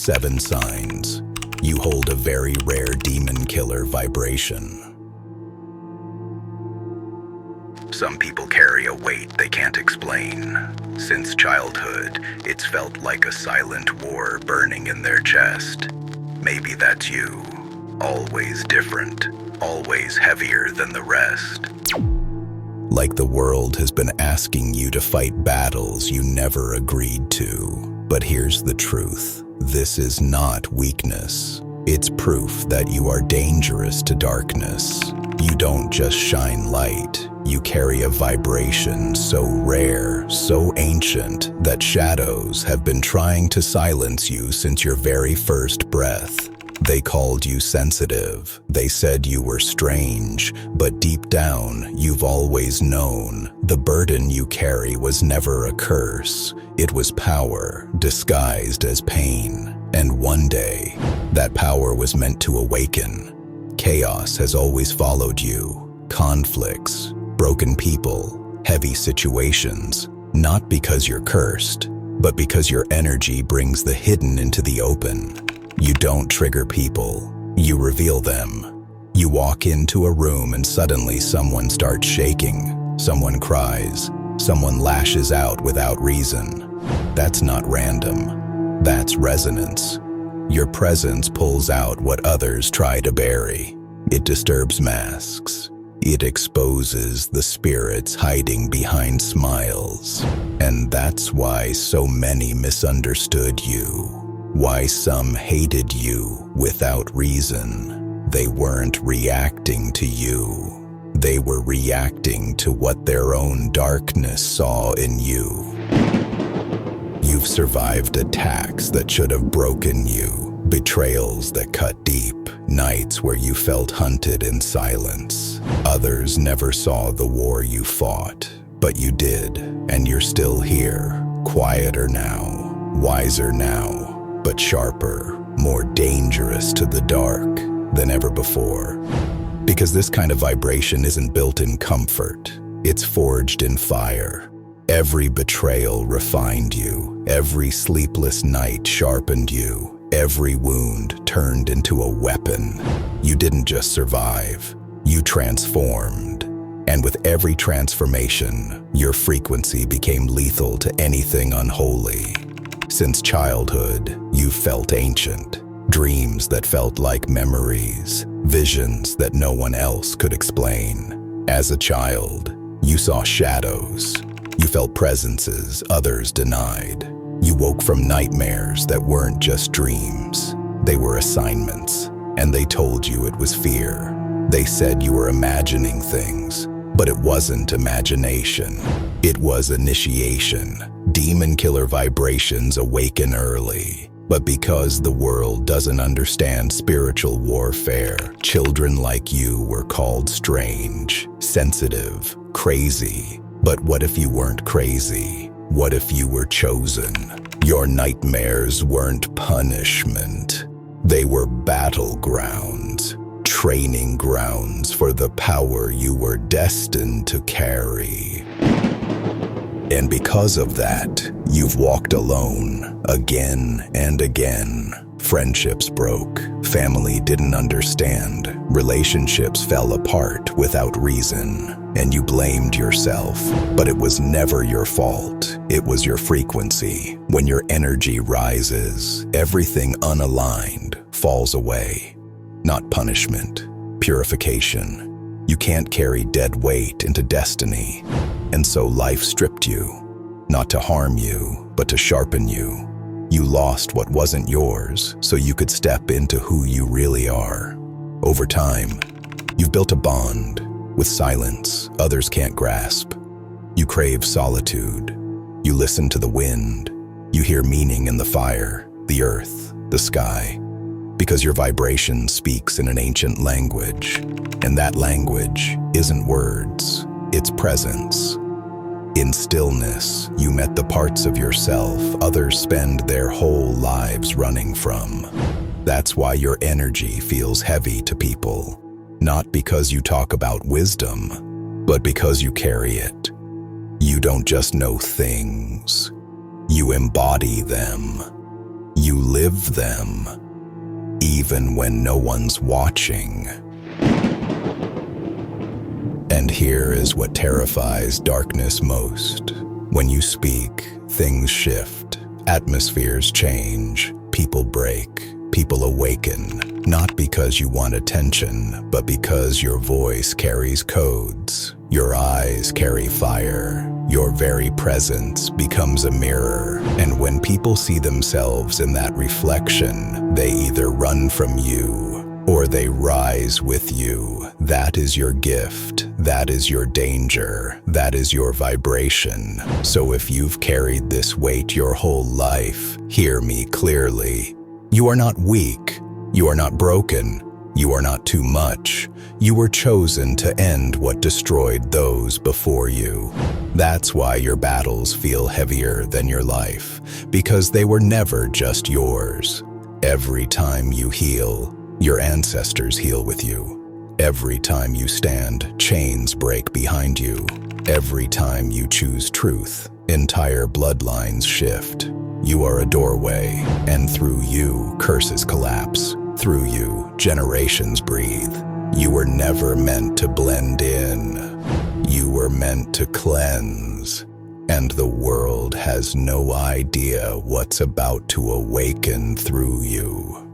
7 signs. You hold a very rare demon killer vibration. Some people carry a weight they can't explain. Since childhood, it's felt like a silent war burning in their chest. Maybe that's you. Always different, always heavier than the rest. Like the world has been asking you to fight battles you never agreed to. But here's the truth. This is not weakness. It's proof that you are dangerous to darkness. You don't just shine light. You carry a vibration so rare, so ancient, that shadows have been trying to silence you since your very first breath. They called you sensitive. They said you were strange, but deep down, you've always known the burden you carry was never a curse. It was power, disguised as pain. And one day, that power was meant to awaken. Chaos has always followed you. Conflicts, broken people, heavy situations. Not because you're cursed, but because your energy brings the hidden into the open. You don't trigger people, you reveal them. You walk into a room and suddenly someone starts shaking, someone cries, someone lashes out without reason. That's not random, that's resonance. Your presence pulls out what others try to bury. It disturbs masks. It exposes the spirits hiding behind smiles. And that's why so many misunderstood you. Why some hated you without reason. They weren't reacting to you. They were reacting to what their own darkness saw in you. You've survived attacks that should have broken you, betrayals that cut deep, nights where you felt hunted in silence. Others never saw the war you fought, but you did, and you're still here, quieter now, wiser now, but sharper, more dangerous to the dark than ever before. Because this kind of vibration isn't built in comfort, it's forged in fire. Every betrayal refined you, every sleepless night sharpened you, every wound turned into a weapon. You didn't just survive, you transformed. And with every transformation, your frequency became lethal to anything unholy. Since childhood, you've felt ancient, dreams that felt like memories, visions that no one else could explain. As a child, you saw shadows. You felt presences others denied. You woke from nightmares that weren't just dreams. They were assignments, and they told you it was fear. They said you were imagining things, but it wasn't imagination. It was initiation. Demon killer vibrations awaken early. But because the world doesn't understand spiritual warfare, children like you were called strange, sensitive, crazy. But what if you weren't crazy? What if you were chosen? Your nightmares weren't punishment. They were battlegrounds, training grounds for the power you were destined to carry. And because of that, you've walked alone, again and again. Friendships broke, family didn't understand, relationships fell apart without reason, and you blamed yourself. But it was never your fault, it was your frequency. When your energy rises, everything unaligned falls away. Not punishment, purification. You can't carry dead weight into destiny. And so life stripped you, not to harm you, but to sharpen you. You lost what wasn't yours so you could step into who you really are. Over time, you've built a bond with silence others can't grasp. You crave solitude. You listen to the wind. You hear meaning in the fire, the earth, the sky. Because your vibration speaks in an ancient language. And that language isn't words, it's presence. In stillness, you met the parts of yourself others spend their whole lives running from. That's why your energy feels heavy to people. Not because you talk about wisdom, but because you carry it. You don't just know things, you embody them. You live them, even when no one's watching. And here is what terrifies darkness most. When you speak, things shift, atmospheres change, people break, people awaken, not because you want attention, but because your voice carries codes, your eyes carry fire, your very presence becomes a mirror. And when people see themselves in that reflection, they either run from you or they rise with you. That is your gift. That is your danger. That is your vibration. So if you've carried this weight your whole life, hear me clearly. You are not weak. You are not broken. You are not too much. You were chosen to end what destroyed those before you. That's why your battles feel heavier than your life, because they were never just yours. Every time you heal, your ancestors heal with you. Every time you stand, chains break behind you. Every time you choose truth, entire bloodlines shift. You are a doorway, and through you, curses collapse. Through you, generations breathe. You were never meant to blend in. You were meant to cleanse. And the world has no idea what's about to awaken through you.